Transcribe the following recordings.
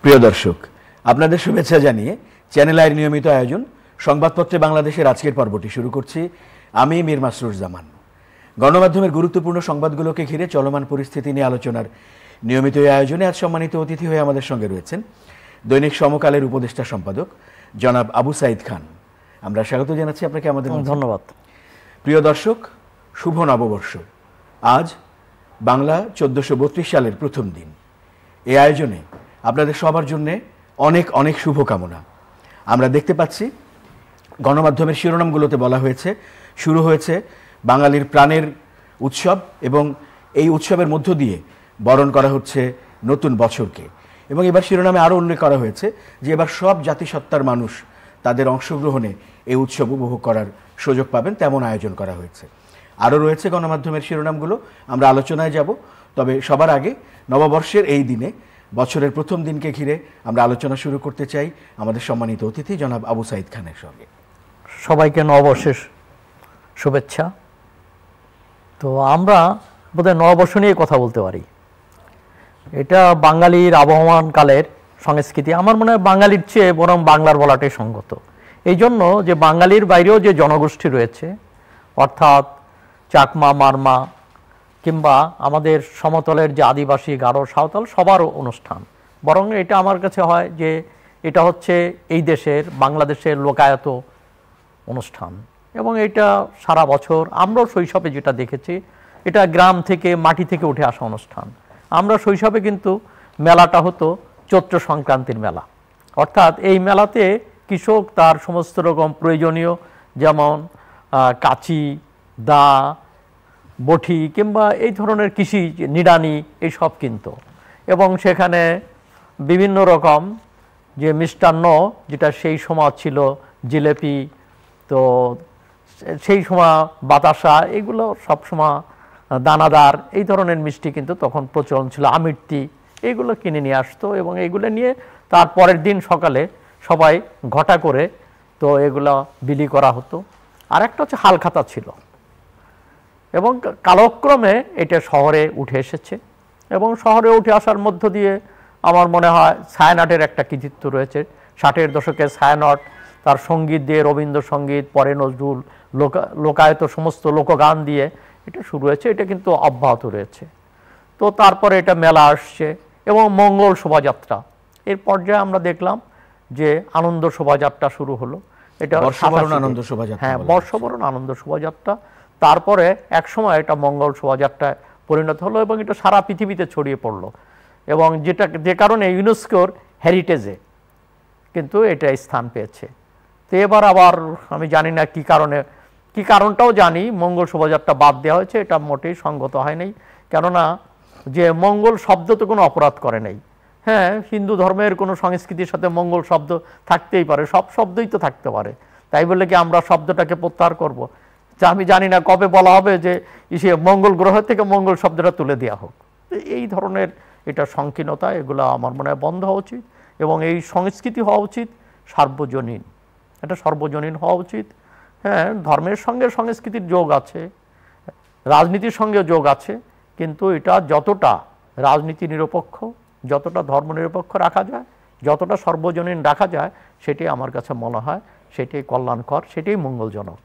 প্রিয় দর্শক, আপনাদের শুভেচ্ছা জানিয়ে চ্যানেল আইয়ের নিয়মিত আয়োজন সংবাদপত্রে বাংলাদেশের আজকের পর্বটি শুরু করছি। আমি মীর মাসরুর জামান। গণমাধ্যমের গুরুত্বপূর্ণ সংবাদগুলোকে ঘিরে চলমান পরিস্থিতি নিয়ে আলোচনার নিয়মিত এই আয়োজনে আজ সম্মানিত অতিথি হয়ে আমাদের সঙ্গে রয়েছেন দৈনিক সমকালের উপদেষ্টা সম্পাদক জনাব আবু সাইদ খান। আমরা স্বাগত জানাচ্ছি আপনাকে আমাদের। ধন্যবাদ। প্রিয় দর্শক, শুভ নববর্ষ। আজ বাংলা 1432 সালের প্রথম দিন। এই আয়োজনে আপনাদের সবার জন্য অনেক অনেক শুভকামনা। আমরা দেখতে পাচ্ছি গণমাধ্যমের শিরোনামগুলোতে বলা হয়েছে শুরু হয়েছে বাঙালির প্রাণের উৎসব এবং এই উৎসবের মধ্য দিয়ে বরণ করা হচ্ছে নতুন বছরকে। এবং এবার শিরোনামে আরও উল্লেখ করা হয়েছে যে এবার সব জাতিসত্তার মানুষ তাদের অংশগ্রহণে এই উৎসব উপভোগ করার সুযোগ পাবেন, তেমন আয়োজন করা হয়েছে। আরও রয়েছে গণমাধ্যমের শিরোনামগুলো, আমরা আলোচনায় যাব। তবে সবার আগে নববর্ষের এই দিনে বছরের প্রথম দিনকে ঘিরে আমরা আলোচনা শুরু করতে চাই আমাদের সম্মানিত অতিথি জনাব আবু সাইদ খানের সঙ্গে। সবাইকে নববর্ষের শুভেচ্ছা। তো আমরা বোধহয় নববর্ষ নিয়ে কথা বলতে পারি। এটা বাঙালির আবহমান কালের সংস্কৃতি। আমার মনে হয় বাঙালির চেয়ে বরং বাংলার বলাটাই সঙ্গত। এই জন্য যে বাঙালির বাইরেও যে জনগোষ্ঠী রয়েছে, অর্থাৎ চাকমা, মারমা কিংবা আমাদের সমতলের যে আদিবাসী, গারো, সাঁওতাল, সবারও অনুষ্ঠান। বরং এটা আমার কাছে হয় যে এটা হচ্ছে এই দেশের, বাংলাদেশের লোকায়ত অনুষ্ঠান। এবং এটা সারা বছর আমরাও শৈশবে যেটা দেখেছি, এটা গ্রাম থেকে, মাটি থেকে উঠে আসা অনুষ্ঠান। আমরা শৈশবে কিন্তু মেলাটা হতো চৈত্র সংক্রান্তির মেলা। অর্থাৎ এই মেলাতে কৃষক তার সমস্ত রকম প্রয়োজনীয়, যেমন কাঁচি, দা, বটি কিংবা এই ধরনের কৃষি নিড়ানি, এইসব কিনত। এবং সেখানে বিভিন্ন রকম যে মিষ্টান্ন, যেটা সেই সময় ছিল জিলেপি, তো সেই সময় বাতাসা, এগুলো সবসময় দানাদার এই ধরনের মিষ্টি কিন্তু তখন প্রচলন ছিল। আমিরটি এইগুলো কিনে নিয়ে আসতো এবং এইগুলো নিয়ে তার পরের দিন সকালে সবাই ঘটা করে তো এগুলো বিলি করা হতো। আর একটা হচ্ছে হালখাতা ছিল। এবং কালক্রমে এটা শহরে উঠে এসেছে এবং শহরে উঠে আসার মধ্য দিয়ে আমার মনে হয় ছায়ানটের একটা কৃতিত্ব রয়েছে। 60-এর দশকে ছায়ানট তার সঙ্গীত দিয়ে, রবীন্দ্রসঙ্গীত, পরে নজরুল, লোকায়ত সমস্ত লোকগান দিয়ে এটা শুরু হয়েছে। এটা কিন্তু অব্যাহত রয়েছে। তো তারপরে এটা মেলা আসছে এবং মঙ্গল শোভাযাত্রা। এর পর্যায়ে আমরা দেখলাম যে আনন্দ শোভাযাত্রা শুরু হলো। এটা আনন্দ শোভাযাত্রা, হ্যাঁ, বর্ষবরণ আনন্দ শোভাযাত্রা। তারপরে এক সময় এটা মঙ্গল শোভাযাত্রায় পরিণত হলো এবং এটা সারা পৃথিবীতে ছড়িয়ে পড়লো। এবং যে কারণে ইউনেস্কোর হেরিটেজে কিন্তু এটা স্থান পেয়েছে। তো এবার আবার আমি জানি না কি কারণটাও জানি, মঙ্গল শোভাযাত্রা বাদ দেওয়া হয়েছে। এটা মোটেই সঙ্গত হয় নাই। কেননা যে মঙ্গল শব্দ তো কোনো অপরাধ করে নাই। হ্যাঁ, হিন্দু ধর্মের কোনো সংস্কৃতির সাথে মঙ্গল শব্দ থাকতেই পারে, সব শব্দই তো থাকতে পারে। তাই বলে কি আমরা শব্দটাকে প্রত্যাহার করব? যা আমি জানি না কবে বলা হবে যে মঙ্গল গ্রহ থেকে মঙ্গল শব্দটা তুলে দেওয়া হোক। এই ধরনের এটা সংকীর্ণতা, এগুলো আমার মনে হয় বন্ধ হওয়া উচিত। এবং এই সংস্কৃতি হওয়া উচিত সার্বজনীন, এটা সর্বজনীন হওয়া উচিত। হ্যাঁ, ধর্মের সঙ্গে সংস্কৃতির যোগ আছে, রাজনীতির সঙ্গেও যোগ আছে, কিন্তু এটা যতটা রাজনীতি নিরপেক্ষ, যতটা ধর্ম নিরপেক্ষ রাখা যায়, যতটা সর্বজনীন রাখা যায়, সেটাই আমার কাছে মনে হয় সেটাই কল্যাণকর, সেটাই মঙ্গলজনক।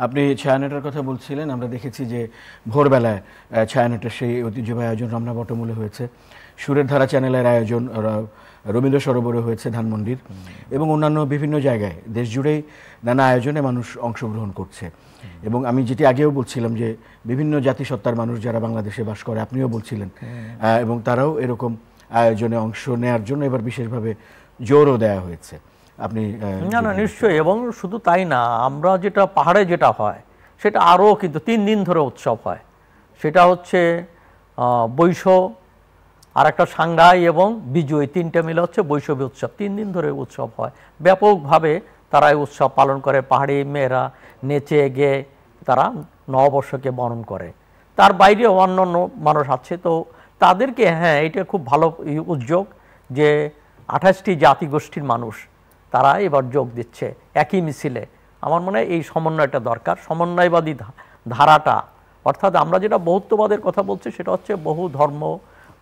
আপনি ছায়ানটের কথা বলছিলেন। আমরা দেখেছি যে ভোরবেলায় ছায়ানটের সেই ঐতিহ্যবাহী আয়োজন রমনা বটমূলে হয়েছে, সুরের ধারা চ্যানেলের আয়োজন রবীন্দ্র সরোবরে হয়েছে ধানমন্ডির, এবং অন্যান্য বিভিন্ন জায়গায় দেশ জুড়েই নানা আয়োজনে মানুষ অংশগ্রহণ করছে। এবং আমি যেটি আগেও বলছিলাম যে বিভিন্ন জাতিসত্তার মানুষ যারা বাংলাদেশে বাস করে, আপনিও বলছিলেন, এবং তারাও এরকম আয়োজনে অংশ নেওয়ার জন্য এবার বিশেষভাবে জোরও দেওয়া হয়েছে। আপনি না, নিশ্চয়ই। এবং শুধু তাই না, আমরা যেটা পাহাড়ে যেটা হয় সেটা আরও কিন্তু 3 দিন ধরে উৎসব হয়। সেটা হচ্ছে বৈশ, আর একটা সাংঘাই এবং বিজয়, 3টে মিলে হচ্ছে বৈশাখী উৎসব। 3 দিন ধরে উৎসব হয়। ব্যাপকভাবে তারা এই উৎসব পালন করে। পাহাড়ি মেয়েরা নেচে গেয়ে তারা নববর্ষকে বরণ করে। তার বাইরেও অন্যান্য মানুষ আছে, তো তাদেরকে, হ্যাঁ, এটা খুব ভালো উদ্যোগ যে 28টি জাতিগোষ্ঠীর মানুষ তারা এবার যোগ দিচ্ছে একই মিছিলে। আমার মনে হয় এই সমন্বয়টা দরকার। সমন্বয়বাদী ধারাটা, অর্থাৎ আমরা যেটা বহুত্ববাদের কথা বলছি, সেটা হচ্ছে বহু ধর্ম,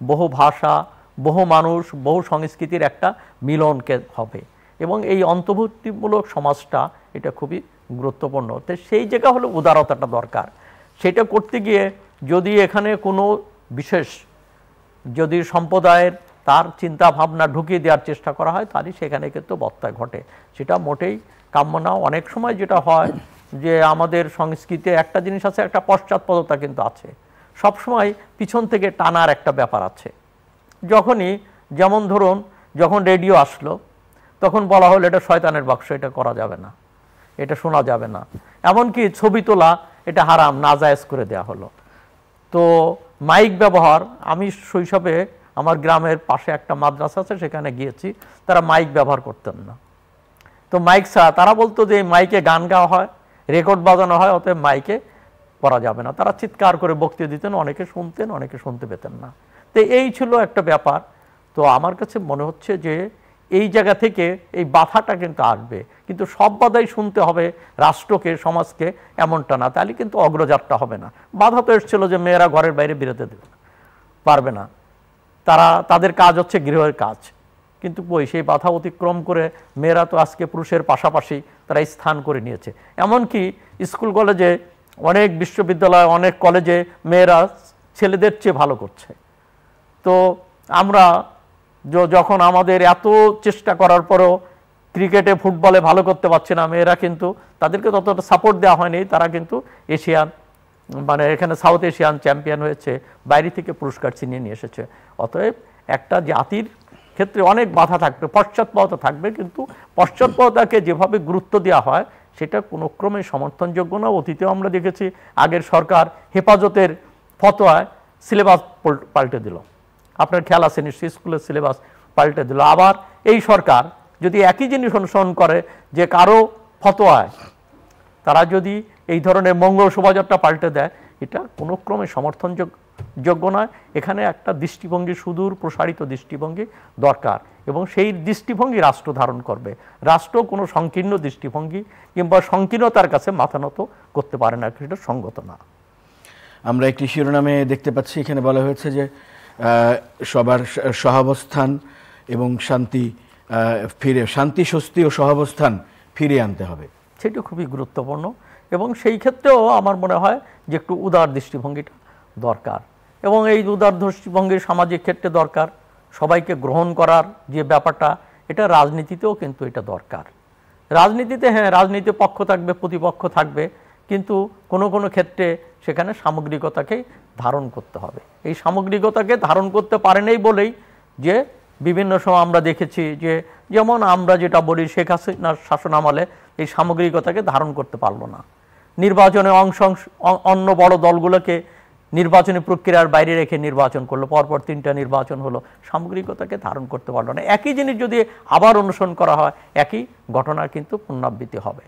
বহু ভাষা, বহু মানুষ বহু সংস্কৃতির একটা মিলনকে হবে, এবং এই অন্তর্ভুক্তিমূলক সমাজটা এটা খুবই গুরুত্বপূর্ণ। তো সেই জায়গা হলো উদারতাটা দরকার। সেটা করতে গিয়ে যদি এখানে কোনো বিশেষ যদি সম্প্রদায়ের তার চিন্তা ভাবনা ঢুকিয়ে দেওয়ার চেষ্টা করা হয়, তাহলে সেখানে কিন্তু ব্যত্যয় ঘটে, সেটা মোটেই কাম্য না। অনেক সময় যেটা হয় যে আমাদের সংস্কৃতিতে একটা জিনিস আছে, একটা পশ্চাৎপদতা কিন্তু আছে, সবসময় পিছন থেকে টানার একটা ব্যাপার আছে। যখনই যেমন ধরুন যখন রেডিও আসলো তখন বলা হলো এটা শয়তানের বাক্স, এটা করা যাবে না, এটা শোনা যাবে না, এমনকি ছবি তোলা এটা হারাম, নাজায়েজ করে দেয়া হলো। তো মাইক ব্যবহার, আমি শৈশবে আমার গ্রামের পাশে একটা মাদ্রাসা আছে, সেখানে গিয়েছি, তারা মাইক ব্যবহার করতেন না। তো মাইক ছাড়া তারা বলতো যে মাইকে গান গাওয়া হয়, রেকর্ড বাজানো হয়, অতএব মাইকে করা যাবে না। তারা চিৎকার করে বক্তৃতা দিতেন, অনেকে শুনতেন, অনেকে শুনতে পেতেন না। তো এই ছিল একটা ব্যাপার। তো আমার কাছে মনে হচ্ছে যে এই জায়গা থেকে এই বাধাটা কিন্তু আসবে, কিন্তু সব বাধাই শুনতে হবে রাষ্ট্রকে, সমাজকে, এমনটা না, তাহলে কিন্তু অগ্রযাত্রা হবে না। বাধা তো এসেছিল যে মেয়েরা ঘরের বাইরে বেরোতে দেবে পারবে না, তাদের কাজ হচ্ছে গৃহের কাজ, কিন্তু কই সেই বাধা অতিক্রম করে মেয়েরা তো আজকে পুরুষের পাশাপাশি তারা স্থান করে নিয়েছে। এমনকি স্কুল কলেজে, অনেক বিশ্ববিদ্যালয়, অনেক কলেজে মেয়েরা ছেলেদের চেয়ে ভালো করছে। তো আমরা যখন আমাদের এত চেষ্টা করার পরও ক্রিকেটে, ফুটবলে ভালো করতে পারছে না মেয়েরা, কিন্তু তাদেরকে ততটা সাপোর্ট দেওয়া হয়নি, তারা কিন্তু এশিয়ান মানে এখানে সাউথ এশিয়ান চ্যাম্পিয়ন হয়েছে, বাইরে থেকে পুরস্কার ছিনিয়ে নিয়ে এসেছে। অতএব একটা জাতির ক্ষেত্রে অনেক বাধা থাকবে, পশ্চাৎপদতা থাকবে, কিন্তু পশ্চাৎপদতাকে যেভাবে গুরুত্ব দেওয়া হয় সেটা কোনো ক্রমে সমর্থনযোগ্য না। অতীতেও আমরা দেখেছি আগের সরকার হেফাজতের ফতোয়ায় সিলেবাস পাল্টে দিল, আপনার খেয়াল আছে নিশ্চয়ই, স্কুলের সিলেবাস পাল্টে দিল। আবার এই সরকার যদি একই জিনিস অনুসরণ করে যে কারো ফতোয়ায় তারা যদি এই ধরনের মঙ্গল শোভাযাত্রা পাল্টে দেয়, এটা কোনো ক্রমে সমর্থনযোগ্য নয়। এখানে একটা দৃষ্টিভঙ্গি, সুদূর প্রসারিত দৃষ্টিভঙ্গি দরকার, এবং সেই দৃষ্টিভঙ্গি রাষ্ট্র ধারণ করবে। রাষ্ট্র কোনো সংকীর্ণ দৃষ্টিভঙ্গি কিংবা সংকীর্ণতার কাছে মাথা নত করতে পারে না, সেটা সঙ্গত না। আমরা একটি শিরোনামে দেখতে পাচ্ছি, এখানে বলা হয়েছে যে সবার সহাবস্থান এবং শান্তি স্বস্তি ও সহাবস্থান ফিরিয়ে আনতে হবে। সেটা খুবই গুরুত্বপূর্ণ, এবং সেই ক্ষেত্রেও আমার মনে হয় যে একটু উদার দৃষ্টিভঙ্গিটা দরকার, এবং এই উদার দৃষ্টিভঙ্গির সামাজিক ক্ষেত্রে দরকার। সবাইকে গ্রহণ করার যে ব্যাপারটা, এটা রাজনীতিতেও কিন্তু এটা দরকার। রাজনীতিতে হ্যাঁ, রাজনীতিতে পক্ষ থাকবে, প্রতিপক্ষ থাকবে, কিন্তু কোনো কোনো ক্ষেত্রে সেখানে সামগ্রিকতাকে ধারণ করতে হবে। এই সামগ্রিকতাকে ধারণ করতে পারেনি বলেই যে বিভিন্ন সময় আমরা দেখেছি যে, যেমন আমরা যেটা বলি শেখ হাসিনার শাসন আমলে এই সামগ্রিকতাকে ধারণ করতে পারলো না। নির্বাচনে অন্য বড় দলগুলোকে নির্বাচনী প্রক্রিয়ার বাইরে রেখে নির্বাচন করলো, পরপর 3টা নির্বাচন হলো, সামগ্রিকতাকে ধারণ করতে পারলো না। একই জিনিস যদি আবার অনুসরণ করা হয়, একই ঘটনার কিন্তু পুনরাবৃত্তি হবে।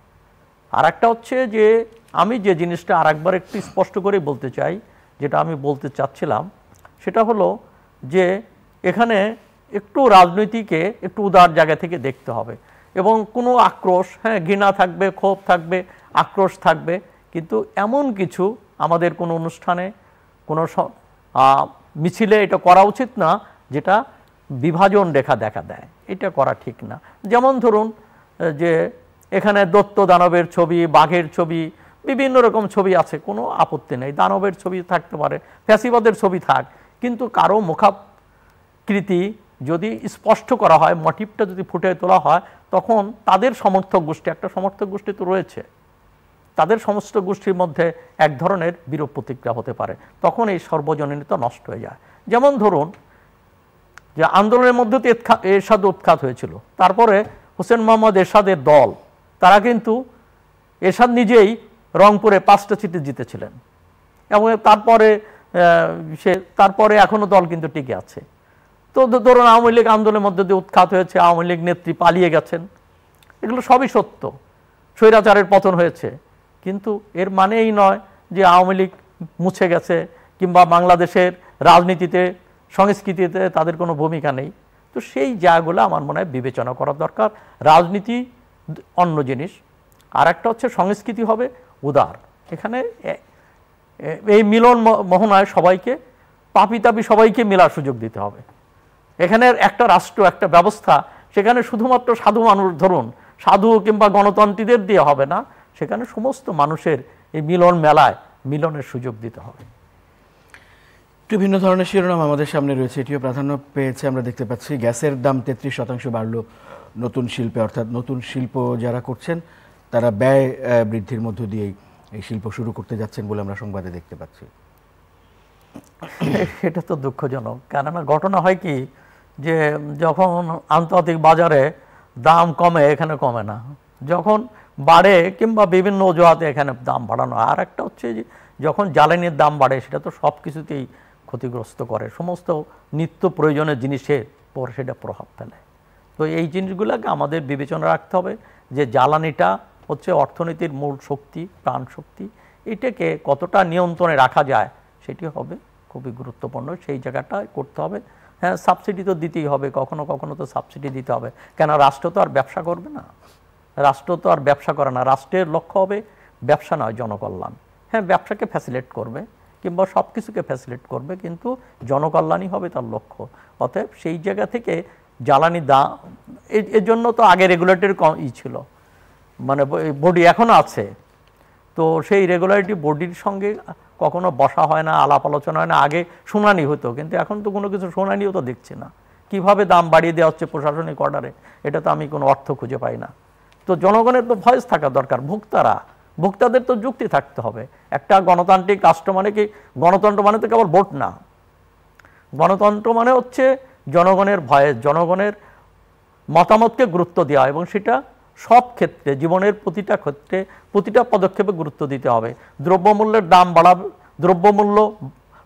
আর একটা হচ্ছে যে আমি যে জিনিসটা আর একবার একটু স্পষ্ট করে বলতে চাই, যেটা আমি বলতে চাচ্ছিলাম, সেটা হলো যে এখানে একটু রাজনীতিকে একটু উদার জায়গা থেকে দেখতে হবে, এবং কোনো আক্রোশ, হ্যাঁ ঘৃণা থাকবে, ক্ষোভ থাকবে, আক্রোশ থাকবে, কিন্তু এমন কিছু আমাদের কোনো অনুষ্ঠানে, কোনো মিছিলে এটা করা উচিত না যেটা বিভাজন রেখা দেখা দেয়, এটা করা ঠিক না। যেমন ধরুন যে এখানে দৈত্য দানবের ছবি, বাঘের ছবি, বিভিন্ন রকম ছবি আছে, কোনো আপত্তি নেই, দানবের ছবি থাকতে পারে, ফ্যাসিবাদের ছবি থাক, কিন্তু কারো মুখাকৃতি যদি স্পষ্ট করা হয়, মোটিভটা যদি ফুটে তোলা হয়, তখন তাদের সমর্থক গোষ্ঠী, একটা সমর্থক গোষ্ঠী তো রয়েছে, তাদের সমস্ত গোষ্ঠীর মধ্যে এক ধরনের বিরূপ প্রতিক্রিয়া হতে পারে, তখন এই সর্বজনীনতা নষ্ট হয়ে যায়। যেমন ধরুন যে আন্দোলনের মধ্যে তো এরশাদ উৎখাত হয়েছিল, তারপরে হোসেন মোহাম্মদ এরশাদের দল, তারা কিন্তু এরশাদ নিজেই রংপুরে 5টা সিটে জিতেছিলেন, এবং তারপরে এখনো দল কিন্তু টিকে আছে। তো ধরুন আওয়ামী লীগ আন্দোলনের মধ্যে দিয়ে উৎখাত হয়েছে, আওয়ামী লীগ নেত্রী পালিয়ে গেছেন, এগুলো সবই সত্য, স্বৈরাচারের পতন হয়েছে, কিন্তু এর মানে এই নয় যে আওয়ামী লীগ মুছে গেছে কিংবা বাংলাদেশের রাজনীতিতে, সংস্কৃতিতে তাদের কোনো ভূমিকা নেই। তো সেই জায়গাগুলো আমার মনে হয় বিবেচনা করা দরকার। রাজনীতি অন্য জিনিস, আর একটা হচ্ছে সংস্কৃতি হবে উদার। এখানে এই মিলন মোহনায় সবাইকে, পাপি তাপি সবাইকে মেলার সুযোগ দিতে হবে। এখানে একটা রাষ্ট্র, একটা ব্যবস্থা, সেখানে শুধুমাত্র সাধু মানুষ ধরুন, সাধু কিংবা গণতন্ত্রীদের দিয়ে হবে না, সেখানে সমস্ত মানুষের এই মিলন মেলায় মিলনের সুযোগ দিতে হবে। একটু ভিন্ন ধরনের শিরোনাম আমাদের সামনে রয়েছে, এটিও প্রাধান্য পেয়েছে। আমরা দেখতে পাচ্ছি গ্যাসের দাম 33% বাড়লো নতুন শিল্পে, অর্থাৎ নতুন শিল্প যারা করছেন তারা ব্যয় বৃদ্ধির মধ্য দিয়েই এই শিল্প শুরু করতে যাচ্ছেন বলে আমরা সংবাদে দেখতে পাচ্ছি। এটা তো দুঃখজনক, কেননা ঘটনা হয় কি যে যখন আন্তর্জাতিক বাজারে দাম কমে এখানে কমে না, যখন বাড়ে কিংবা বিভিন্ন অজুহাতে এখানে দাম বাড়ানো। আর একটা হচ্ছে যে যখন জ্বালানির দাম বাড়ে সেটা তো সব কিছুতেই ক্ষতিগ্রস্ত করে, সমস্ত নিত্য প্রয়োজনীয় জিনিসের পর সেটা প্রভাব ফেলে। তো এই জিনিসগুলোকে আমাদের বিবেচনা রাখতে হবে যে জ্বালানিটা হচ্ছে অর্থনীতির মূল শক্তি, প্রাণ শক্তি, এটাকে কতটা নিয়ন্ত্রণে রাখা যায় সেটি হবে খুবই গুরুত্বপূর্ণ। সেই জায়গাটা করতে হবে। হ্যাঁ, সাবসিডি তো দিতেই হবে, কখনো কখনো তো সাবসিডি দিতে হবে, কেন রাষ্ট্র তো আর ব্যবসা করবে না, রাষ্ট্র তো আর ব্যবসা করে না, রাষ্ট্রের লক্ষ্য হবে ব্যবসা নয় জনকল্যাণ। হ্যাঁ, ব্যবসাকে ফ্যাসিলিটেট করবে কিংবা সব কিছুকে ফ্যাসিলিটেট করবে, কিন্তু জনকল্যাণই হবে তার লক্ষ্য। অতএব সেই জায়গা থেকে জ্বালানি দাম, এর জন্য তো আগে রেগুলেটরি ছিল, মানে বডি এখনও আছে, তো সেই রেগুলেটরি বডির সঙ্গে কখনো বসা হয় না, আলাপ আলোচনা হয় না। আগে শুনানি হতো, কিন্তু এখন তো কোনো কিছু শুনানিও তো দেখছি না। কিভাবে দাম বাড়িয়ে দেওয়া হচ্ছে প্রশাসনিক অর্ডারে, এটা তো আমি কোনো অর্থ খুঁজে পাই না। তো জনগণের তো ভয়েস থাকা দরকার, ভোক্তাদের তো যুক্তি থাকতে হবে। একটা গণতান্ত্রিক রাষ্ট্র মানে কি, গণতন্ত্র মানে তো কেবল ভোট না, গণতন্ত্র মানে হচ্ছে জনগণের ভয়েস, জনগণের মতামতকে গুরুত্ব দেওয়া, এবং সেটা সব ক্ষেত্রে, জীবনের প্রতিটা ক্ষেত্রে, প্রতিটা পদক্ষেপে গুরুত্ব দিতে হবে। দ্রব্যমূল্যের দাম দ্রব্যমূল্য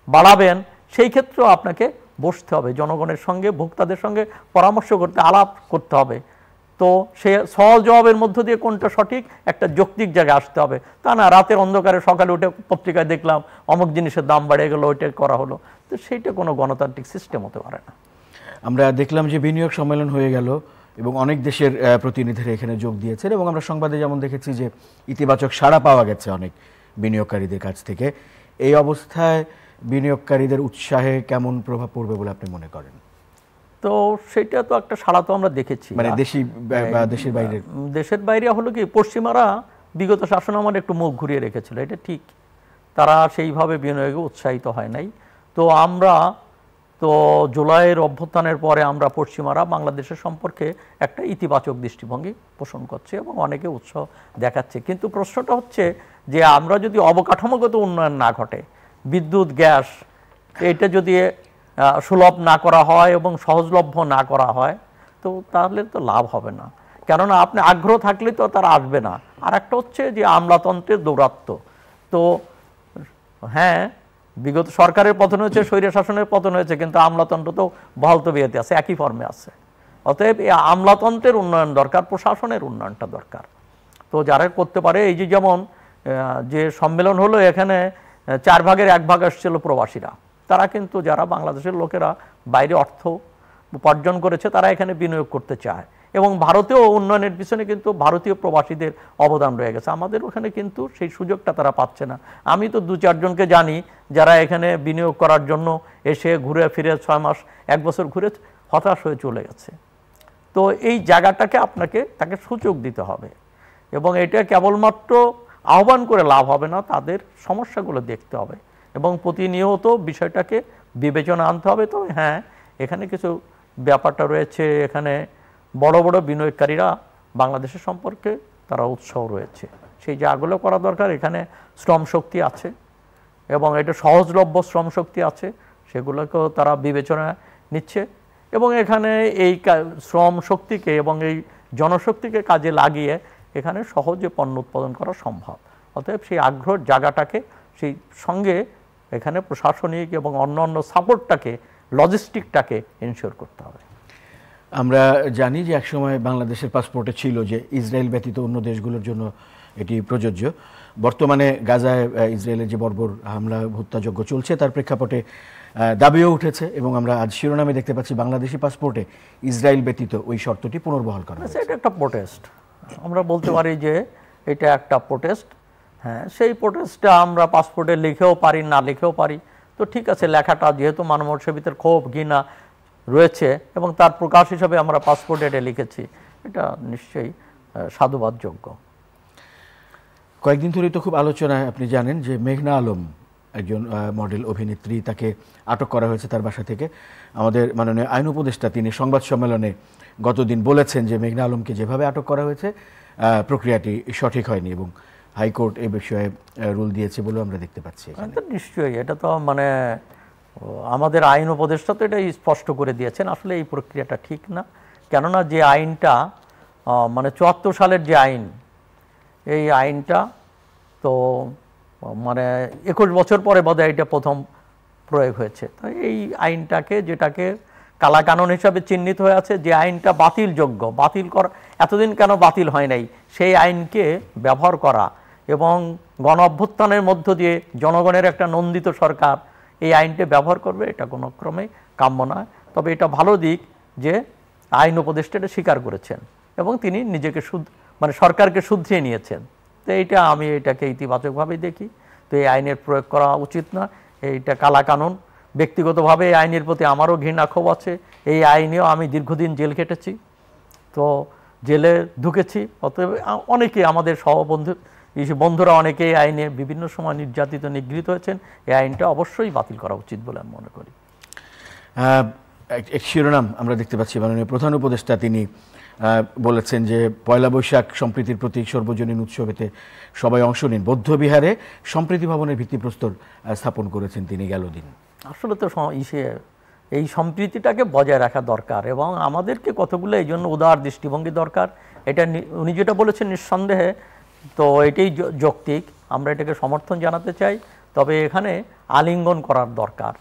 বাড়াবেন, সেই ক্ষেত্রেও আপনাকে বসতে হবে জনগণের সঙ্গে, ভোক্তাদের সঙ্গে পরামর্শ করতে, আলাপ করতে হবে। তো সে সহজ জবাবের মধ্য দিয়ে কোনটা সঠিক, একটা যৌক্তিক জায়গায় আসতে হবে। তা না রাতের অন্ধকারে সকালে উঠে পত্রিকায় দেখলাম অমুক জিনিসের দাম বেড়ে গেল, ওইটা করা হলো, তো সেইটা কোনো গণতান্ত্রিক সিস্টেম হতে পারে না। আমরা দেখলাম যে বিনিয়োগ সম্মেলন হয়ে গেল এবং অনেক দেশের প্রতিনিধিরা এখানে যোগ দিয়েছেন, এবং আমরা সংবাদে যেমন দেখেছি যে ইতিবাচক সাড়া পাওয়া গেছে অনেক বিনিয়োগকারীদের কাছ থেকে। এই অবস্থায় বিনিয়োগকারীদের উৎসাহে কেমন প্রভাব পড়বে বলে আপনি মনে করেন? তো সেটা তো একটা সাড়া তো আমরা দেখেছি, মানে দেশি বা দেশের বাইরে। দেশের বাইরে হলো কি, পশ্চিমারা বিগত শাসন আমলে একটু মুখ ঘুরিয়ে রেখেছিল, এটা ঠিক, তারা সেইভাবে বিনিয়োগে উৎসাহিত হয় নাই। তো আমরা তো জুলাইয়ের অভ্যুত্থানের পরে আমরা পশ্চিমারা বাংলাদেশের সম্পর্কে একটা ইতিবাচক দৃষ্টিভঙ্গি পোষণ করছে এবং অনেকে উৎসাহ দেখাচ্ছে। কিন্তু প্রশ্নটা হচ্ছে যে আমরা যদি অবকাঠামোগত উন্নয়ন না ঘটে, বিদ্যুৎ, গ্যাস, এটা যদি সুলভ না করা হয় এবং সহজলভ্য না করা হয়, তো তাহলে তো লাভ হবে না। কেননা আপনি আগ্রহ থাকলে তো তারা আসবে না। আর একটা হচ্ছে যে আমলাতন্ত্রের দৌরাত্ম্য। তো হ্যাঁ, বিগত সরকারের পতন হয়েছে, স্বৈর শাসনের পতন হয়েছে, কিন্তু আমলাতন্ত্র তো বহাল তবিয়তে আছে, একই ফর্মে আছে। অতএব এই আমলাতন্ত্রের উন্নয়ন দরকার, প্রশাসনের উন্নয়নটা দরকার। তো যারা করতে পারে, এই যে যেমন যে সম্মেলন হলো, এখানে 4 ভাগের 1 ভাগ আসছিল প্রবাসীরা, তারা কিন্তু যারা বাংলাদেশের লোকেরা বাইরে অর্থ উপার্জন করেছে তারা এখানে বিনিয়োগ করতে চায়, এবং ভারতীয় উন্নয়নের পিছনে কিন্তু ভারতীয় প্রবাসীদের অবদান রয়ে গেছে। আমাদের ওখানে কিন্তু সেই সুযোগটা তারা পাচ্ছে না। আমি তো 2-4 জনকে জানি যারা এখানে বিনিয়োগ করার জন্য এসে ঘুরে ফিরে 6 মাস 1 বছর ঘুরে হতাশ হয়ে চলে গেছে। তো এই জায়গাটাকে তাকে সুযোগ দিতে হবে, এবং এটা কেবলমাত্র আহ্বান করে লাভ হবে না, তাদের সমস্যাগুলো দেখতে হবে এবং প্রতিনিয়ত বিষয়টাকে বিবেচনা আনতে হবে। তো হ্যাঁ, এখানে কিছু ব্যাপারটা রয়েছে, এখানে বড় বড় বিনিয়োগকারীরা বাংলাদেশের সম্পর্কে তারা উৎসাহ রয়েছে, সেই জায়গাগুলো করা দরকার। এখানে শ্রম শক্তি আছে এবং এটা সহজলভ্য শ্রম শক্তি আছে, সেগুলোকেও তারা বিবেচনা নিচ্ছে, এবং এখানে এই শ্রম শক্তিকে এবং এই জনশক্তিকে কাজে লাগিয়ে এখানে সহজে পণ্য উৎপাদন করা সম্ভব। অতএব সেই আগ্রহের জায়গাটাকে, সেই সঙ্গে এখানে প্রশাসনিক এবং অন্যান্য সাপোর্টটাকে, লজিস্টিকটাকে এনশিওর করতে হবে। আমরা জানি যে একসময় বাংলাদেশের পাসপোর্টে ছিল যে ইসরায়েল ব্যতীত অন্য দেশগুলোর জন্য এটি প্রযোজ্য। বর্তমানে গাজায় ইসরায়েলের যে বর্বর হামলা হত্যাযজ্ঞ চলছে, তার প্রেক্ষাপটে দাবিও উঠেছে, এবং আমরা আজ শিরোনামে দেখতে পাচ্ছি বাংলাদেশি পাসপোর্টে ইসরায়েল ব্যতীত ওই শর্তটি পুনর্বহাল করা হয়েছে। এটা একটা প্রোটেস্ট, আমরা বলতে পারি যে এটা একটা প্রোটেস্ট। হ্যাঁ, সেই প্রোটেস্টটা আমরা পাসপোর্টে লিখেও পারি, না লিখেও পারি। তো ঠিক আছে, লেখাটা যেহেতু মানবসেবিতের ক্ষোভ, ঘৃণা, রয়েছে এবং তার প্রকাশ হিসাবে আমরা পাসপোর্ট এটা লিখেছি, এটা নিশ্চয়ই সাধুবাদযোগ্য। কয়েকদিন ধরেই তো খুব আলোচনায়, আপনি জানেন যে মেঘনা আলম একজন মডেল অভিনেত্রী, তাকে আটক করা হয়েছে তার বাসা থেকে। আমাদের মাননীয় আইন উপদেষ্টা তিনি সংবাদ সম্মেলনে গতদিন বলেছেন যে মেঘনা আলমকে যেভাবে আটক করা হয়েছে প্রক্রিয়াটি সঠিক হয়নি এবং হাইকোর্ট এই বিষয়ে রুল দিয়েছে বলেও আমরা দেখতে পাচ্ছি। নিশ্চয়ই এটা তো মানে আমাদের আইন উপদেষ্টা তো এটাই স্পষ্ট করে দিয়েছেন, আসলে এই প্রক্রিয়াটা ঠিক না। কেননা যে আইনটা মানে ৭৪ সালের যে আইন, এই আইনটা তো মানে ২১ বছর পরে বোধহয় এটা প্রথম প্রয়োগ হয়েছে। তো এই আইনটাকে, যেটাকে কালাকানুন হিসাবে চিহ্নিত হয়ে আছে, যে আইনটা বাতিলযোগ্য, বাতিল করা এতদিন কেন বাতিল হয় নাই, সেই আইনকে ব্যবহার করা এবং গণ অভ্যুত্থানের মধ্য দিয়ে জনগণের একটা নন্দিত সরকার এই আইনটা ব্যবহার করবে, এটা কোনো ক্রমে কাম্য নয়। তবে এটা ভালো দিক যে আইন উপদেষ্টা এটা স্বীকার করেছেন এবং তিনি নিজেকে মানে সরকারকে শুধরিয়ে নিয়েছেন। তো এইটা আমি এটাকে ইতিবাচকভাবেই দেখি। তো এই আইনের প্রয়োগ করা উচিত না, এইটা কালাকানুন। ব্যক্তিগতভাবে এই আইনের প্রতি আমারও ঘৃণা ক্ষোভ আছে। এই আইনেও আমি দীর্ঘদিন জেল কেটেছি, তো জেলে ঢুকেছি। অতএব অনেকে আমাদের বন্ধুরা অনেকে এই আইনে বিভিন্ন সময় নির্যাতিত, নিগৃহীত হয়েছেন। এই আইনটা অবশ্যই বাতিল করা উচিত বলে আমি মনে করি। এক শিরোনাম আমরা দেখতে পাচ্ছি, মাননীয় প্রধান উপদেষ্টা তিনি বলেছেন যে পয়লা বৈশাখ সম্প্রীতির প্রতীক, সর্বজনীন উৎসবেতে সবাই অংশ নিন। বৌদ্ধবিহারে সম্প্রীতি ভবনের ভিত্তিপ্রস্তর স্থাপন করেছেন তিনি গেল দিন। আসলে তো এই সম্প্রীতিটাকে বজায় রাখা দরকার এবং আমাদেরকে কতগুলো এই জন্য উদার দৃষ্টিভঙ্গি দরকার। এটা উনি যেটা বলেছেন নিঃসন্দেহে তো এটাই যৌক্তিক, আমরা এটাকে সমর্থন জানাতে চাই। তবে এখানে আলিঙ্গন করার দরকার,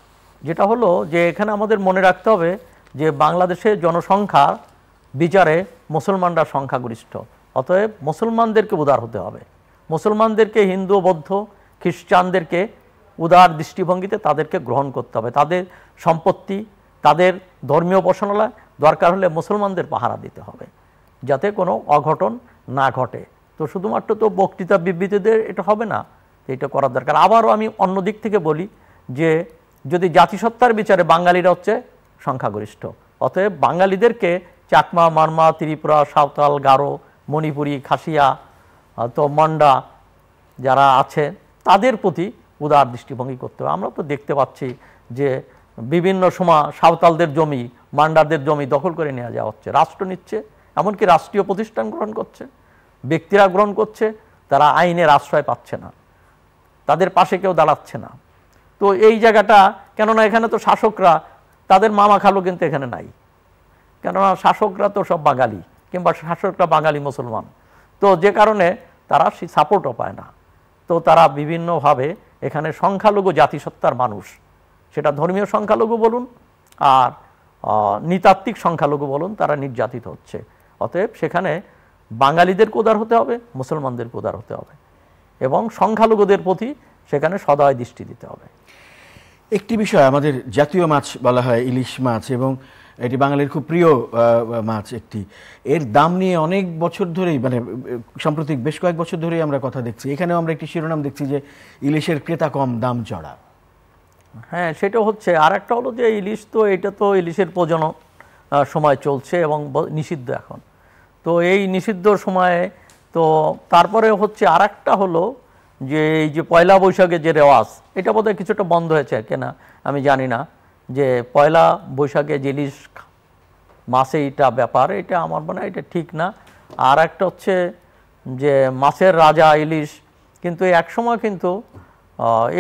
যেটা হলো যে এখানে আমাদের মনে রাখতে হবে যে বাংলাদেশের জনসংখ্যা বিচারে মুসলমানরা সংখ্যাগরিষ্ঠ। অতএব মুসলমানদেরকে উদার হতে হবে, মুসলমানদেরকে, হিন্দু, বৌদ্ধ, খ্রিস্টানদেরকে উদার দৃষ্টিভঙ্গিতে তাদেরকে গ্রহণ করতে হবে। তাদের সম্পত্তি, তাদের ধর্মীয় উপাসনালয় দরকার হলে মুসলমানদের পাহারা দিতে হবে, যাতে কোনো অঘটন না ঘটে। তো শুধুমাত্র তো বক্তৃতা বিবৃতিদের এটা হবে না, এটা করার দরকার। আবারও আমি অন্য দিক থেকে বলি যে যদি জাতিসত্তার বিচারে বাঙালিরা হচ্ছে সংখ্যাগরিষ্ঠ, অতএব বাঙালিদেরকে চাকমা, মারমা, ত্রিপুরা, সাঁওতাল, গারো, মণিপুরি, খাসিয়া, তো মন্ডা যারা আছে তাদের প্রতি উদার দৃষ্টিভঙ্গি করতে হবে। আমরা তো দেখতে পাচ্ছি যে বিভিন্ন সময় সাঁওতালদের জমি, মান্ডারদের জমি দখল করে নেওয়া যাওয়া হচ্ছে, রাষ্ট্র নিচ্ছে, এমনকি রাষ্ট্রীয় প্রতিষ্ঠান গ্রহণ করছে, ব্যক্তিরা গ্রহণ করছে, তারা আইনের আশ্রয় পাচ্ছে না, তাদের পাশে কেউ দাঁড়াচ্ছে না। তো এই জায়গাটা, কেননা এখানে তো শাসকরা, তাদের মামা খালু কিন্তু এখানে নাই, কেননা শাসকরা তো সব বাঙালি, কিংবা শাসকরা বাঙালি মুসলমান। তো যে কারণে তারা সেই সাপোর্টও পায় না। তো তারা বিভিন্নভাবে এখানে সংখ্যালঘু জাতিসত্তার মানুষ, সেটা ধর্মীয় সংখ্যালঘু বলুন আর নৃতাত্ত্বিক সংখ্যালঘু বলুন, তারা নির্যাতিত হচ্ছে। অতএব সেখানে বাঙালিদেরকে উদার হতে হবে, মুসলমানদেরকে উদার হতে হবে এবং সংখ্যালঘুদের প্রতি সেখানে সদয় দৃষ্টি দিতে হবে। একটি বিষয়, আমাদের জাতীয় মাছ বলা হয় ইলিশ মাছ এবং এটি বাঙালির খুব প্রিয় মাছ একটি। এর দাম নিয়ে অনেক বছর ধরেই, মানে সাম্প্রতিক বেশ কয়েক বছর ধরেই আমরা কথা দেখছি। এখানেও আমরা একটি শিরোনাম দেখছি যে ইলিশের ক্রেতা কম, দাম চড়া। হ্যাঁ, সেটা হচ্ছে। আর একটা হলো যে ইলিশ, তো এটা তো ইলিশের প্রজনন সময় চলছে এবং নিষিদ্ধ এখন। তো এই নিষিদ্ধ সময়ে তো তারপরে হচ্ছে আর একটা হলো যে এই যে পয়লা বৈশাখের যে রেওয়াজ, এটা বোধহয় কিছুটা বন্ধ হয়েছে কিনা আমি জানি না, যে পয়লা বৈশাখে যে ইলিশ মাছে এটা ব্যাপার, এটা আমার মনে হয় এটা ঠিক না। আর একটা হচ্ছে যে মাছের রাজা ইলিশ, কিন্তু একসময় কিন্তু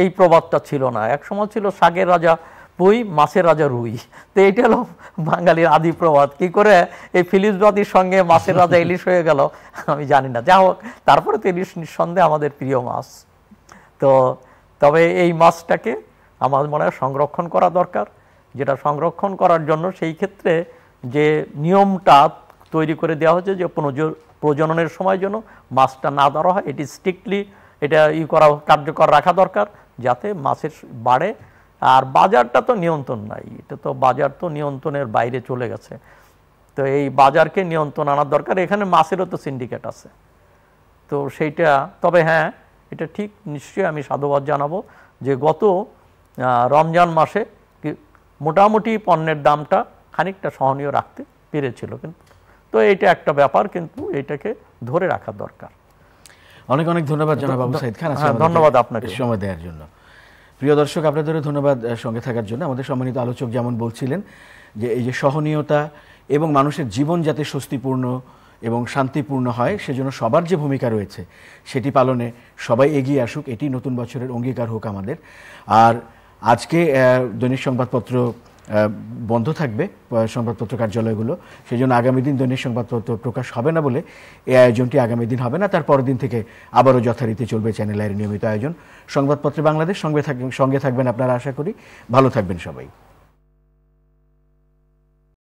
এই প্রবাদটা ছিল না, একসময় ছিল শাকের রাজা পুঁই, মাছের রাজা রুই। তো এইটা হলো বাঙালির আদি প্রবাদ। কী করে এই ফিলিসবাদীর সঙ্গে মাছের রাজা ইলিশ হয়ে গেল আমি জানি না। যা হোক, তারপরে তো ইলিশ নিঃসন্দেহে আমাদের প্রিয় মাছ। তো তবে এই মাছটাকে আমার মনে হয় সংরক্ষণ করা দরকার, যেটা সংরক্ষণ করার জন্য সেই ক্ষেত্রে যে নিয়মটা তৈরি করে দেওয়া হচ্ছে যে প্রজননের সময় যেন মাছটা না ধরা হয়, এটি স্ট্রিক্টলি এটা কার্যকর রাখা দরকার, যাতে মাছের বাড়ে। আর বাজারটা তো নিয়ন্ত্রণ নাই, এটা তো বাজার তো নিয়ন্ত্রণের বাইরে চলে গেছে। তো এই বাজারকে নিয়ন্ত্রণ আনার দরকার। এখানে মাছেরও তো সিন্ডিকেট আছে, তো সেইটা। তবে হ্যাঁ, এটা ঠিক, নিশ্চয়ই আমি সাধুবাদ জানাবো যে গত রমজান মাসে মোটামুটি পণ্যের দামটা খানিকটা সহনীয় রাখতে পেরেছিল, কিন্তু তো এইটা একটা ব্যাপার, কিন্তু এইটাকে ধরে রাখা দরকার। অনেক অনেক ধন্যবাদ জনাব আবু সাইদ খান, ধন্যবাদ আপনাকে সময় দেওয়ার জন্য। প্রিয় দর্শক, আপনাদেরও ধন্যবাদ সঙ্গে থাকার জন্য। আমাদের সম্মানিত আলোচক যেমন বলছিলেন যে এই যে সহনীয়তা এবং মানুষের জীবন যাতে স্বস্তিপূর্ণ এবং শান্তিপূর্ণ হয় সেজন্য সবার যে ভূমিকা রয়েছে সেটি পালনে সবাই এগিয়ে আসুক, এটি নতুন বছরের অঙ্গীকার হোক আমাদের। আর আজকে দৈনিক সংবাদপত্র বন্ধ থাকবে, সংবাদপত্র কার্যালয়গুলো, সেই জন্য আগামী দিন দৈনিক সংবাদপত্র প্রকাশ হবে না বলে এই আয়োজনটি আগামী দিন হবে না। তার পরের দিন থেকে আবারও যথারীতি চলবে চ্যানেল আইয়ের নিয়মিত আয়োজন সংবাদপত্রে বাংলাদেশ। সঙ্গে থাকবেন আপনারা, আশা করি। ভালো থাকবেন সবাই।